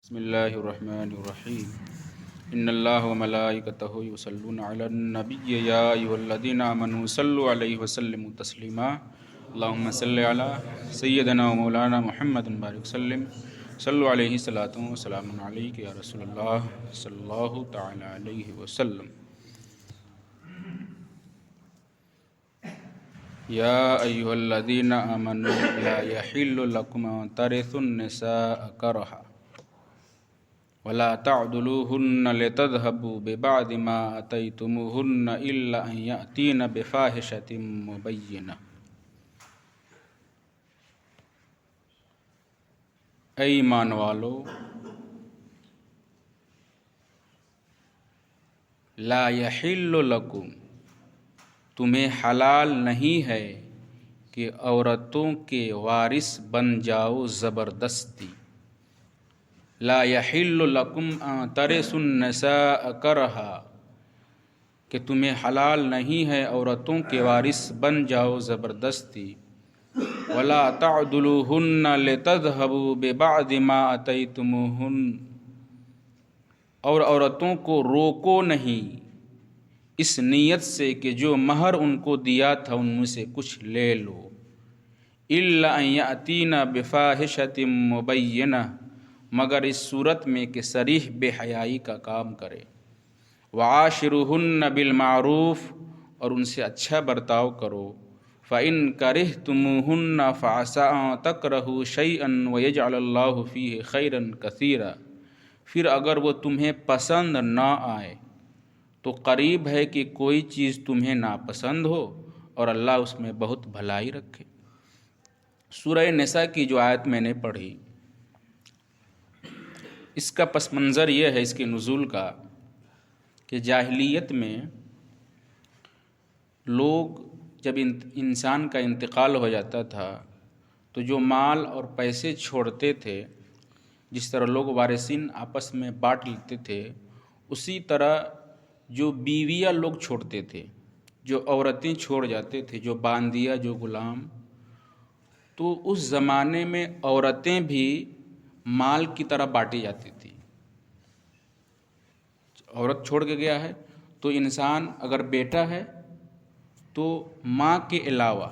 بسم اللہ الرحمن الرحیم ان اللہ وملائکتہ یصلون علی النبی یا ایھا الذین آمنوا صلوا علیہ وسلموا تسلیما اللہم صل علی سیدنا و مولانا محمد بارک وسلم صلوا علیہ صلاۃ و سلام علیک یا رسول اللہ صلی اللہ تعالی علیہ وسلم۔ یا ایھا الذین آمنوا لا یحل لکم ان ترثوا النساء کرہا ولا تعضلوهن لتذهبوا ببعض ما آتيتموهن إلا أن يأتين بفاحشة مبينة۔ اے ایمان والو، لا یحل لکم، تمہیں حلال نہیں ہے کہ عورتوں کے وارث بن جاؤ زبردستی۔ لا یحل لکم ان ترثوا النساء کرہا، کہ تمہیں حلال نہیں ہے عورتوں کے وارث بن جاؤ زبردستی۔ ولا تعضلوهن لتذهبوا ببعض ما آتيتموهن، اور عورتوں کو روکو نہیں اس نیت سے کہ جو مہر ان کو دیا تھا ان میں سے کچھ لے لو۔ الا ان یأتین بفاحشۃ مبینہ، مگر اس صورت میں کہ صریح بے حیائی کا کام کرے۔ وعاشروہن بالمعروف، اور ان سے اچھا برتاؤ کرو۔ فإن کرہتموہن فعسى ان تکرہوا شیئا ویجعل اللہ فیہ خیرا کثیرا، پھر اگر وہ تمہیں پسند نہ آئے تو قریب ہے کہ کوئی چیز تمہیں ناپسند ہو اور اللہ اس میں بہت بھلائی رکھے۔ سورہ نساء کی جو آیت میں نے پڑھی، اس کا پس منظر یہ ہے اس کے نزول کا کہ جاہلیت میں لوگ جب انسان کا انتقال ہو جاتا تھا تو جو مال اور پیسے چھوڑتے تھے، جس طرح لوگ وارثین آپس میں بانٹ لیتے تھے، اسی طرح جو بیویاں لوگ چھوڑتے تھے، جو عورتیں چھوڑ جاتے تھے، جو باندیا، جو غلام، تو اس زمانے میں عورتیں بھی مال کی طرح بانٹی جاتی تھی۔ عورت چھوڑ کے گیا ہے تو انسان اگر بیٹا ہے تو ماں کے علاوہ،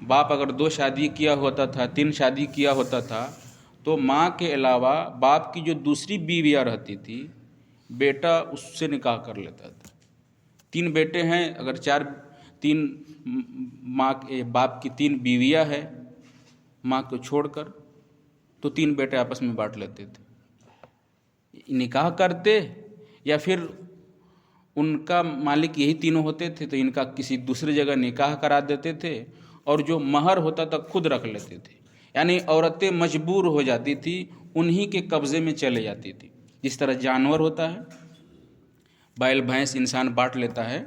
باپ اگر 2 شادی کیا ہوتا تھا، 3 شادی کیا ہوتا تھا، تو ماں کے علاوہ باپ کی جو دوسری بیویاں رہتی تھی، بیٹا اس سے نکاح کر لیتا تھا۔ 3 بیٹے ہیں، اگر 3 باپ کی 3 بیویاں ہیں ماں کو چھوڑ کر، تو 3 بیٹے آپس میں بانٹ لیتے تھے، نکاح کرتے یا پھر ان کا مالک یہی تینوں ہوتے تھے تو ان کا کسی دوسری جگہ نکاح کرا دیتے تھے، اور جو مہر ہوتا تھا خود رکھ لیتے تھے۔ یعنی عورتیں مجبور ہو جاتی تھی، انہی کے قبضے میں چلے جاتی تھی۔ جس طرح جانور ہوتا ہے، بیل بھینس انسان بانٹ لیتا ہے،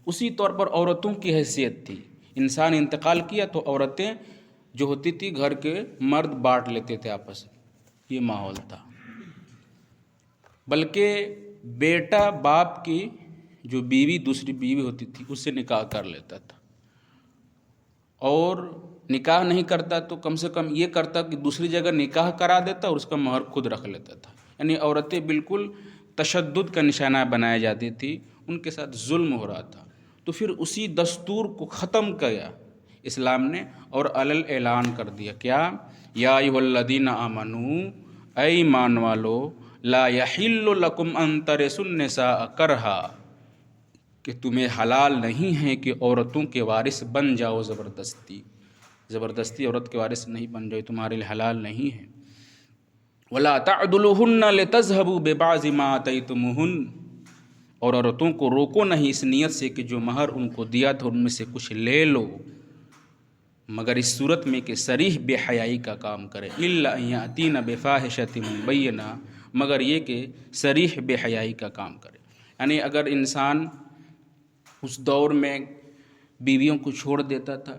اسی طور پر عورتوں کی حیثیت تھی۔ انسان انتقال کیا تو عورتیں جو ہوتی تھی گھر کے مرد بانٹ لیتے تھے آپس میں، یہ ماحول تھا۔ بلکہ بیٹا باپ کی جو بیوی دوسری بیوی ہوتی تھی اس سے نکاح کر لیتا تھا، اور نکاح نہیں کرتا تو کم سے کم یہ کرتا کہ دوسری جگہ نکاح کرا دیتا اور اس کا مہر خود رکھ لیتا تھا۔ یعنی عورتیں بالکل تشدد کا نشانہ بنائی جاتی تھی، ان کے ساتھ ظلم ہو رہا تھا۔ تو پھر اسی دستور کو ختم کیا اسلام نے اور علل اعلان کر دیا، کیا؟ یا ایھا الذین آمنوا، اے ایمان والو، لا یحل لکم ان ترثوا النساء کرہا، کہ تمہیں حلال نہیں ہے کہ عورتوں کے وارث بن جاؤ زبردستی۔ زبردستی عورت کے وارث نہیں بن جائے، تمہارے لیے حلال نہیں ہے۔ ولا تعضلوهن لتذهبوا ببعض ما آتيتموهن، اور عورتوں کو روکو نہیں اس نیت سے کہ جو مہر ان کو دیا تھا ان میں سے کچھ لے لو، مگر اس صورت میں کہ صریح بے حیائی کا کام کرے۔ الا ان یاتین بفاحشۃ مبینہ، مگر یہ کہ صریح بے حیائی کا کام کرے۔ یعنی اگر انسان اس دور میں بیویوں کو چھوڑ دیتا تھا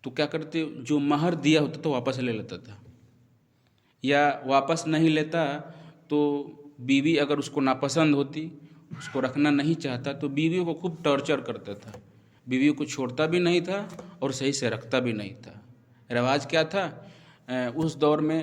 تو کیا کرتے؟ جو مہر دیا ہوتا تو واپس لے لیتا تھا، یا واپس نہیں لیتا تو بیوی اگر اس کو ناپسند ہوتی، اس کو رکھنا نہیں چاہتا تو بیویوں کو خوب ٹارچر کرتا تھا، بیویوں کو چھوڑتا بھی نہیں تھا اور صحیح سے رکھتا بھی نہیں تھا۔ رواج کیا تھا اس دور میں؟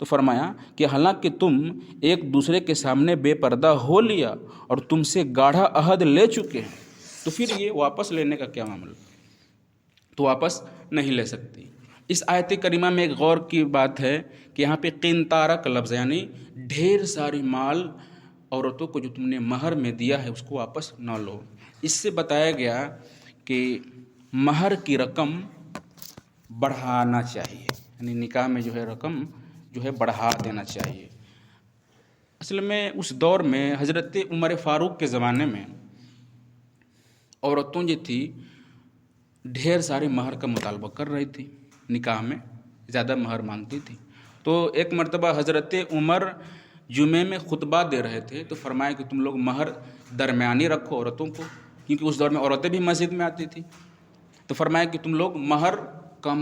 تو فرمایا کہ حالانکہ تم ایک دوسرے کے سامنے بے پردہ ہو لیا اور تم سے گاڑھا عہد لے چکے ہیں، تو پھر یہ واپس لینے کا کیا معاملہ؟ تو واپس نہیں لے سکتی۔ اس آیت کریمہ میں ایک غور کی بات ہے کہ یہاں پہ قنطارہ کا لفظ یعنی ڈھیر ساری مال عورتوں کو جو تم نے مہر میں دیا ہے اس کو واپس نہ لو۔ اس سے بتایا گیا کہ مہر کی رقم بڑھانا چاہیے، یعنی نکاح میں جو ہے رقم جو ہے بڑھا دینا چاہیے۔ اصل میں اس دور میں حضرت عمر فاروق کے زمانے میں عورتوں جو تھی ڈھیر سارے مہر کا مطالبہ کر رہی تھی، نکاح میں زیادہ مہر مانگتی تھی۔ تو ایک مرتبہ حضرت عمر جمعے میں خطبہ دے رہے تھے تو فرمایا کہ تم لوگ مہر درمیانی رکھو عورتوں کو، کیونکہ اس دور میں عورتیں بھی مسجد میں آتی تھی۔ تو فرمایا کہ تم لوگ مہر کم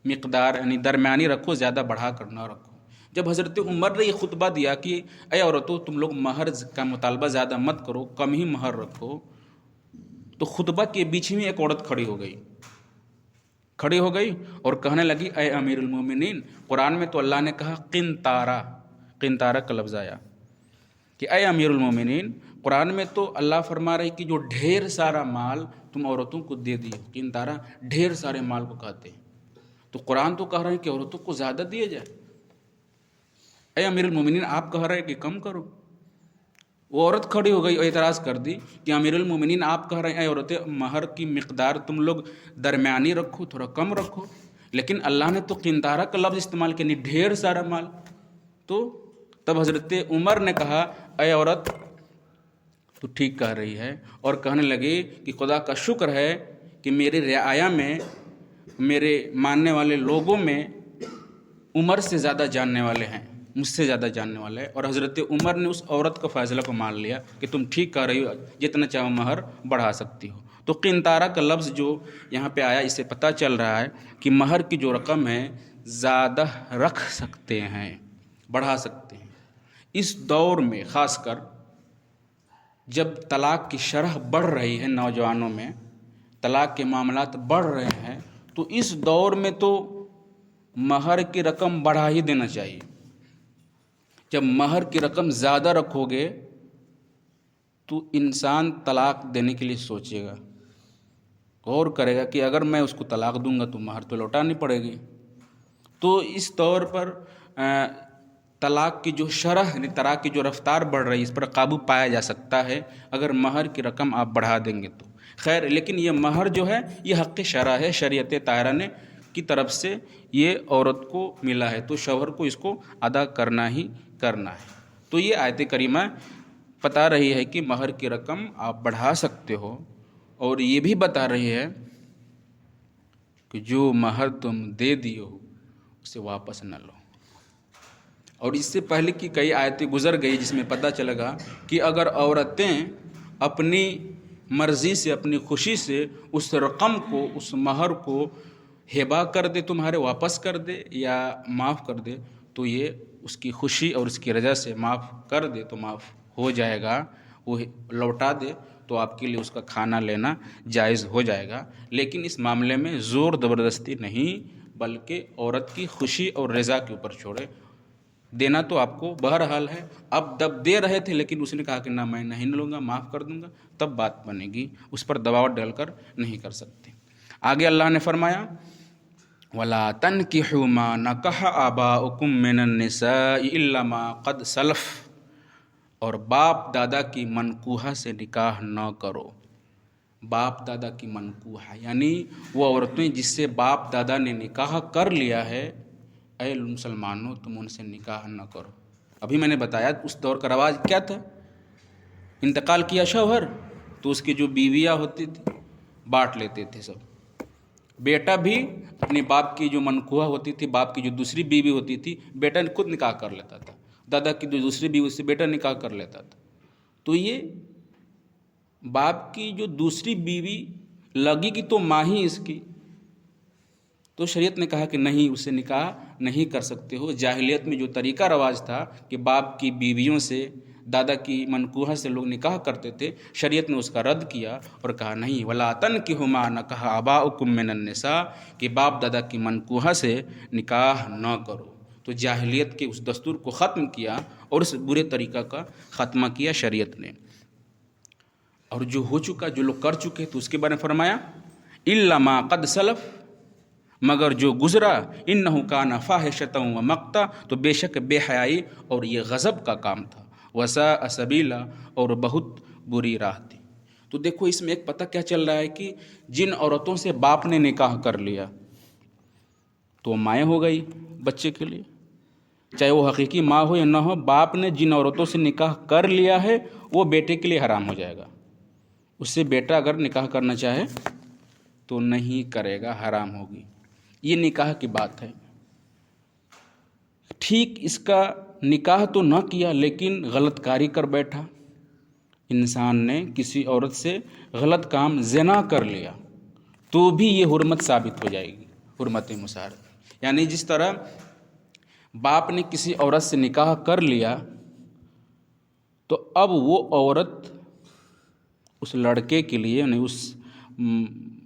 مقدار یعنی درمیانی رکھو، زیادہ بڑھا کر نہ رکھو۔ جب حضرت عمر نے یہ خطبہ دیا کہ اے عورتوں تم لوگ مہر کا مطالبہ زیادہ مت کرو، کم ہی مہر رکھو، تو خطبہ کے بیچ میں ایک عورت کھڑی ہو گئی اور کہنے لگی اے امیر المومنین، قرآن میں تو اللہ نے کہا قنطارہ کا لفظ آیا کہ اے امیر المومنین، قرآن میں تو اللہ فرما رہی کہ جو ڈھیر سارا مال تم عورتوں کو دے دیے، قنطارہ ڈھیر سارے مال کو کہتے ہیں، تو قرآن تو کہہ رہے ہیں کہ عورتوں کو زیادہ دیے جائے، اے امیر المومنین آپ کہہ رہے ہیں کہ کم کرو۔ وہ عورت کھڑی ہو گئی اور اعتراض کر دی کہ امیر المومنین آپ کہہ رہے ہیں اے عورتیں مہر کی مقدار تم لوگ درمیانی رکھو، تھوڑا کم رکھو، لیکن اللہ نے تو قنطارہ کا لفظ استعمال کیا، نہیں ڈھیر سارا مال۔ تو تب حضرت عمر نے کہا اے عورت تو ٹھیک کہہ رہی ہے، اور کہنے لگے کہ خدا کا شکر ہے کہ میرے رعایا میں، میرے ماننے والے لوگوں میں عمر سے زیادہ جاننے والے ہیں، مجھ سے زیادہ جاننے والے ہیں، اور حضرت عمر نے اس عورت کا فیصلہ کو مان لیا کہ تم ٹھیک کہہ رہی ہو، جتنا چاہو مہر بڑھا سکتی ہو۔ تو قنطارہ کا لفظ جو یہاں پہ آیا اس سے پتہ چل رہا ہے کہ مہر کی جو رقم ہے زیادہ رکھ سکتے ہیں، بڑھا سکتے ہیں۔ اس دور میں خاص کر جب طلاق کی شرح بڑھ رہی ہے، نوجوانوں میں طلاق کے معاملات بڑھ رہے ہیں، تو اس دور میں تو مہر کی رقم بڑھا ہی دینا چاہیے۔ جب مہر کی رقم زیادہ رکھو گے تو انسان طلاق دینے کے لیے سوچے گا، غور کرے گا کہ اگر میں اس کو طلاق دوں گا تو مہر تو لوٹانی پڑے گی۔ تو اس طور پر طلاق کی جو شرح یعنی طلاق کی جو رفتار بڑھ رہی ہے اس پر قابو پایا جا سکتا ہے اگر مہر کی رقم آپ بڑھا دیں گے تو۔ خیر لیکن یہ مہر جو ہے یہ حق شرع ہے، شریعت طاہرہ نے کی طرف سے یہ عورت کو ملا ہے، تو شوہر کو اس کو ادا کرنا ہی کرنا ہے۔ تو یہ آیت کریمہ بتا رہی ہے کہ مہر کی رقم آپ بڑھا سکتے ہو، اور یہ بھی بتا رہی ہے کہ جو مہر تم دے دیو اسے واپس نہ لو۔ اور اس سے پہلے کی کئی آیتیں گزر گئی جس میں پتہ چلے گا کہ اگر عورتیں اپنی مرضی سے، اپنی خوشی سے اس رقم کو، اس مہر کو ہبہ کر دے، تمہارے واپس کر دے یا معاف کر دے، تو یہ اس کی خوشی اور اس کی رضا سے معاف کر دے تو معاف ہو جائے گا، وہ لوٹا دے تو آپ کے لیے اس کا کھانا لینا جائز ہو جائے گا۔ لیکن اس معاملے میں زور زبردستی نہیں، بلکہ عورت کی خوشی اور رضا کے اوپر چھوڑے۔ دینا تو آپ کو بہرحال ہے، اب جب دے رہے تھے لیکن اس نے کہا کہ نہ میں نہیں لوں گا، معاف کر دوں گا، تب بات بنے گی، اس پر دباؤ ڈال کر نہیں کر سکتے۔ آگے اللہ نے فرمایا وَلَا تَنْكِحُوا مَا نَكَحَ آبَاؤُكُم مِّنَ النِّسَاءِ إِلَّا مَا قَدْ سَلَفَ، اور باپ دادا کی منکوحہ سے نکاح نہ کرو۔ باپ دادا کی منکوحہ یعنی وہ عورتیں جس سے باپ دادا نے نکاح کر لیا ہے، اے مسلمانوں تم ان سے نکاح نہ کرو۔ ابھی میں نے بتایا اس دور کا رواج کیا تھا، انتقال کیا شوہر تو اس کی جو بیویاں ہوتی تھی بانٹ لیتے تھے سب۔ بیٹا بھی اپنے باپ کی جو منکوحہ ہوتی تھی، باپ کی جو دوسری بیوی ہوتی تھی، بیٹا خود نکاح کر لیتا تھا، دادا کی جو دوسری بیوی اس سے بیٹا نکاح کر لیتا تھا۔ تو یہ باپ کی جو دوسری بیوی لگی کی تو ماں ہی اس کی، تو شریعت نے کہا کہ نہیں، اسے نکاح نہیں کر سکتے ہو۔ جاہلیت میں جو طریقہ رواج تھا کہ باپ کی بیویوں سے، دادا کی منکوحہ سے لوگ نکاح کرتے تھے، شریعت نے اس کا رد کیا اور کہا نہیں، وَلَا تَنْكِحُوا مَا نَكَحَ آبَاؤُكُم مِّنَ النِّسَاءِ کہ باپ دادا کی منکوحہ سے نکاح نہ کرو۔ تو جاہلیت کے اس دستور کو ختم کیا اور اس برے طریقہ کا خاتمہ کیا شریعت نے. اور جو ہو چکا، جو لوگ کر چکے تو اس کے بارے میں فرمایا الا ما قد سلف، مگر جو گزرا انہ کان فاحشۃ و مقتا، تو بے شک بے حیائی اور یہ غضب کا کام تھا، وساء سبیلا، اور بہت بری راہ تھی. تو دیکھو اس میں ایک پتہ کیا چل رہا ہے کہ جن عورتوں سے باپ نے نکاح کر لیا تو مائیں ہو گئی بچے کے لیے، چاہے وہ حقیقی ماں ہو یا نہ ہو، باپ نے جن عورتوں سے نکاح کر لیا ہے وہ بیٹے کے لیے حرام ہو جائے گا. اس سے بیٹا اگر نکاح کرنا چاہے تو نہیں کرے گا، حرام ہوگی. یہ نکاح کی بات ہے. ٹھیک اس کا نکاح تو نہ کیا لیکن غلط کاری کر بیٹھا، انسان نے کسی عورت سے غلط کام زنا کر لیا تو بھی یہ حرمت ثابت ہو جائے گی، حرمت مشاہرت. یعنی جس طرح باپ نے کسی عورت سے نکاح کر لیا تو اب وہ عورت اس لڑکے کے لیے، یعنی اس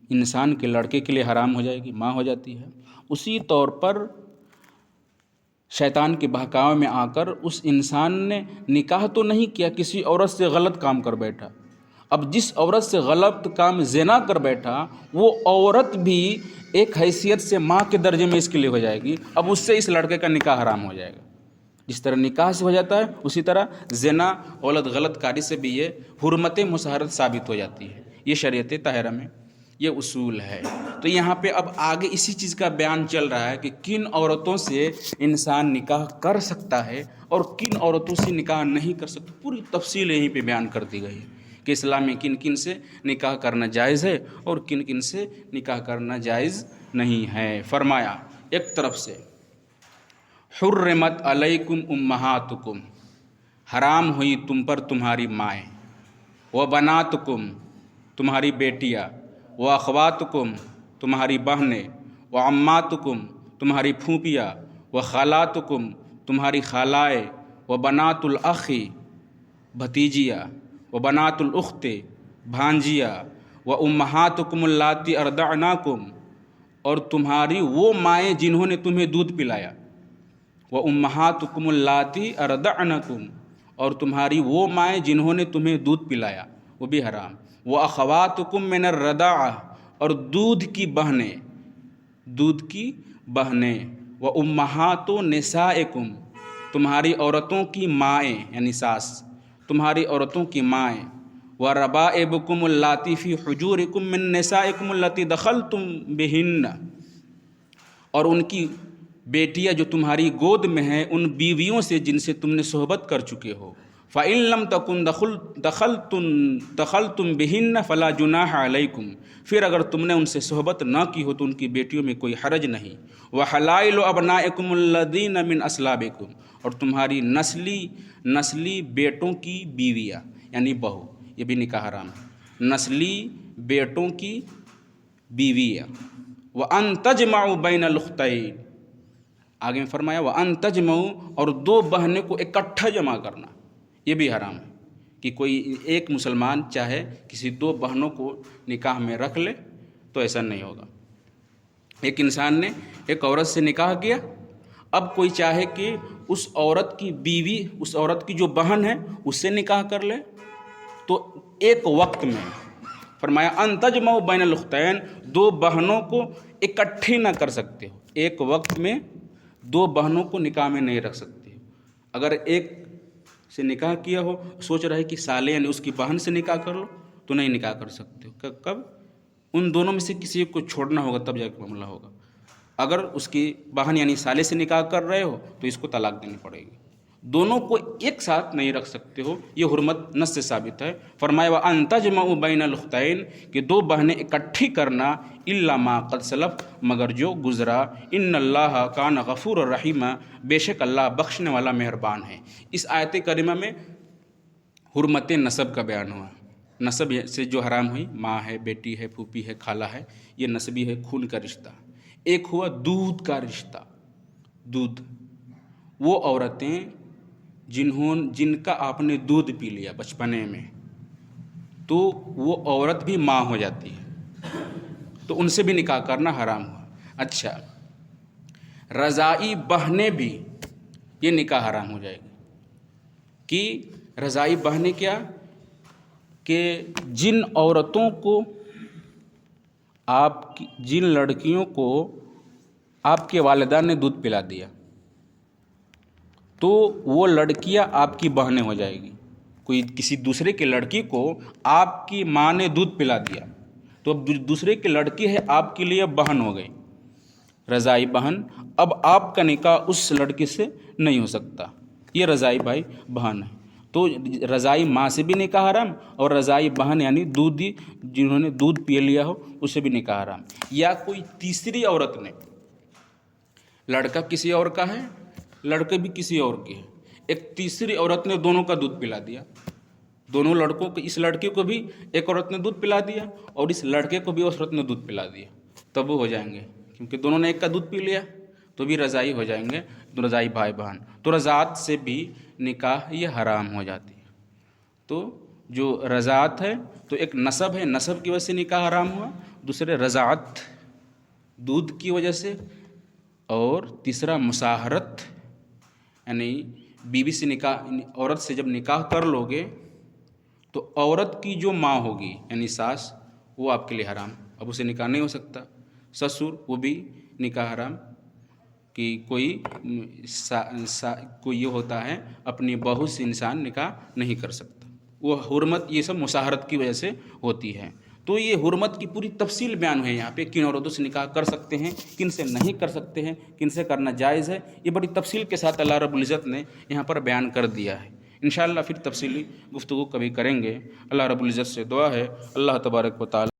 انسان کے لڑکے کے لیے حرام ہو جائے گی، ماں ہو جاتی ہے. اسی طور پر شیطان کے بہکاوے میں آ کر اس انسان نے نکاح تو نہیں کیا، کسی عورت سے غلط کام کر بیٹھا. اب جس عورت سے غلط کام زنا کر بیٹھا وہ عورت بھی ایک حیثیت سے ماں کے درجے میں اس کے لیے ہو جائے گی. اب اس سے اس لڑکے کا نکاح حرام ہو جائے گا. جس طرح نکاح سے ہو جاتا ہے اسی طرح زنا غلط کاری سے بھی یہ حرمت مشاہرت ثابت ہو جاتی ہے. یہ شریعت طاہرہ میں یہ اصول ہے. تو یہاں پہ اب آگے اسی چیز کا بیان چل رہا ہے کہ کن عورتوں سے انسان نکاح کر سکتا ہے اور کن عورتوں سے نکاح نہیں کر سکتا. پوری تفصیل یہیں پہ بیان کر دی گئی ہے کہ اسلام میں کن کن سے نکاح کرنا جائز ہے اور کن کن سے نکاح کرنا جائز نہیں ہے. فرمایا ایک طرف سے حرمت علیکم امہاتکم، حرام ہوئی تم پر تمہاری مائیں، و بناتکم، تمہاری بیٹیاں، و اخواتکم، تمہاری بہنیں، و عماتکم، تمہاری پھوپھیاں، و خالاتکم، تمہاری خالائیں، و بنات الاخی، بھتیجیاں، و بنات الاخت، بھانجیاں، و امہاتکم اللاتی ارضعناکم، اور تمہاری وہ مائیں جنہوں نے تمہیں دودھ پلایا. و امہاتکم اللاتی ارضعنکم، اور تمہاری وہ مائیں جنہوں نے تمہیں دودھ پلایا، وہ بھی حرام. و اخواتکم من الرضاعہ، اور دودھ کی بہنیں، دودھ کی بہنیں. و امہات نسائکم، تمہاری عورتوں کی مائیں یعنی ساس، تمہاری عورتوں کی مائیں. و ربائبکم اللاتی فی حجورکم من نسائکم اللاتی دخلتم بہن، اور ان کی بیٹیاں جو تمہاری گود میں ہیں ان بیویوں سے جن سے تم نے صحبت کر چکے ہو. فَإِن لَمْ تَكُنْ دَخَلْتُمْ بِهِنَّ فَلَا جُنَاحَ عَلَيْكُمْ، پھر اگر تم نے ان سے صحبت نہ کی ہو تو ان کی بیٹیوں میں کوئی حرج نہیں. وَحَلَائِلُ أَبْنَائِكُمُ الَّذِينَ مِنْ أَصْلَابِكُمْ، اور تمہاری نسلی بیٹوں کی بیویاں یعنی بہو، یہ بھی نکاح حرام ہے، نسلی بیٹوں کی بیویاں. وَأَن تَجْمَعُوا بَيْنَ الْأُخْتَيْنِ، آگے میں فرمایا وَأَن تَجْمَعُوا، اور دو بہنیں کو اکٹھا جمع کرنا، یہ بھی حرام ہے کہ کوئی ایک مسلمان چاہے کسی دو بہنوں کو نکاح میں رکھ لے تو ایسا نہیں ہوگا. ایک انسان نے ایک عورت سے نکاح کیا، اب کوئی چاہے کہ اس عورت کی بیوی، اس عورت کی جو بہن ہے اس سے نکاح کر لے تو ایک وقت میں، فرمایا ان تجمعوا بین الاختین، دو بہنوں کو اکٹھے نہ کر سکتے ہو، ایک وقت میں دو بہنوں کو نکاح میں نہیں رکھ سکتے ہو. اگر ایک سے نکاح کیا ہو، سوچ رہا ہے کہ سالے یعنی اس کی بہن سے نکاح کر لو تو نہیں نکاح کر سکتے ہو. کب؟ ان دونوں میں سے کسی کو چھوڑنا ہوگا تب جا کے معاملہ ہوگا. اگر اس کی بہن یعنی سالے سے نکاح کر رہے ہو تو اس کو طلاق دینی پڑے گی. دونوں کو ایک ساتھ نہیں رکھ سکتے ہو، یہ حرمت نص سے ثابت ہے. فرمایا وَأَن تَجْمَعُوا بَيْنَ الْأُخْتَيْنِ، کہ دو بہنیں اکٹھی کرنا، إِلَّا مَا قَدْ سَلَفَ، مگر جو گزرا. إِنَّ اللَّهَ كَانَ غَفُورًا رَحِيمًا، بے شک اللہ بخشنے والا مہربان ہے. اس آیت کریمہ میں حرمت نسب کا بیان ہوا. نسب سے جو حرام ہوئی، ماں ہے، بیٹی ہے، پھوپھی ہے، خالہ ہے، یہ نسبی ہے، خون کا رشتہ. ایک ہوا دودھ کا رشتہ. دودھ، وہ عورتیں جن کا آپ نے دودھ پی لیا بچپنے میں تو وہ عورت بھی ماں ہو جاتی ہے، ان سے بھی نکاح کرنا حرام ہوا. اچھا، رضائی بہنیں بھی یہ نکاح حرام ہو جائے گی. کہ رضائی بہنیں کیا کہ جن عورتوں کو جن لڑکیوں کو آپ کے والدان نے دودھ پلا دیا تو وہ لڑکیاں آپ کی بہنیں ہو جائے گی. کوئی کسی دوسرے کے لڑکی کو آپ کی ماں نے دودھ پلا دیا تو اب دوسرے کی لڑکی ہے آپ کے لیے بہن ہو گئی، رضائی بہن. اب آپ کا نکاح اس لڑکی سے نہیں ہو سکتا، یہ رضائی بھائی بہن ہے. تو رضائی ماں سے بھی نکاح حرام اور رضائی بہن یعنی دودھی جنہوں نے دودھ پی لیا ہو اس سے بھی نکاح حرام. یا کوئی تیسری عورت نے، لڑکا کسی اور کا ہے لڑکے بھی کسی اور کی ہے، ایک تیسری عورت نے دونوں کا دودھ پلا دیا، دونوں لڑکوں کو، اس لڑکے کو بھی ایک عورت نے دودھ پلا دیا اور اس لڑکے کو بھی اس عورت نے دودھ پلا دیا، تب وہ ہو جائیں گے کیونکہ دونوں نے ایک کا دودھ پی لیا تو بھی رضائی ہو جائیں گے، تو رضائی بھائی بہن. تو رضاعت سے بھی نکاح یہ حرام ہو جاتی ہے. تو جو رضاعت ہے تو ایک نسب ہے، نسب کی وجہ سے نکاح حرام ہوا، دوسرے رضاعت دودھ کی وجہ سے، اور تیسرا مصاہرت یعنی بیوی سے نکاح، عورت سے جب نکاح کر لو گے تو عورت کی جو ماں ہوگی یعنی ساس، وہ آپ کے لیے حرام، اب اسے نکاح نہیں ہو سکتا. سسر وہ بھی نکاح حرام. کہ کوئی یہ ہوتا ہے اپنی بہو سے انسان نکاح نہیں کر سکتا، وہ حرمت یہ سب مصاہرت کی وجہ سے ہوتی ہے. تو یہ حرمت کی پوری تفصیل بیان ہے یہاں پہ، کن عورتوں سے نکاح کر سکتے ہیں، کن سے نہیں کر سکتے ہیں، کن سے کرنا جائز ہے، یہ بڑی تفصیل کے ساتھ اللہ رب العزت نے یہاں پر بیان کر دیا ہے. انشاءاللہ پھر تفصیلی گفتگو کبھی کریں گے. اللہ رب العزت سے دعا ہے اللہ تبارک و تعالی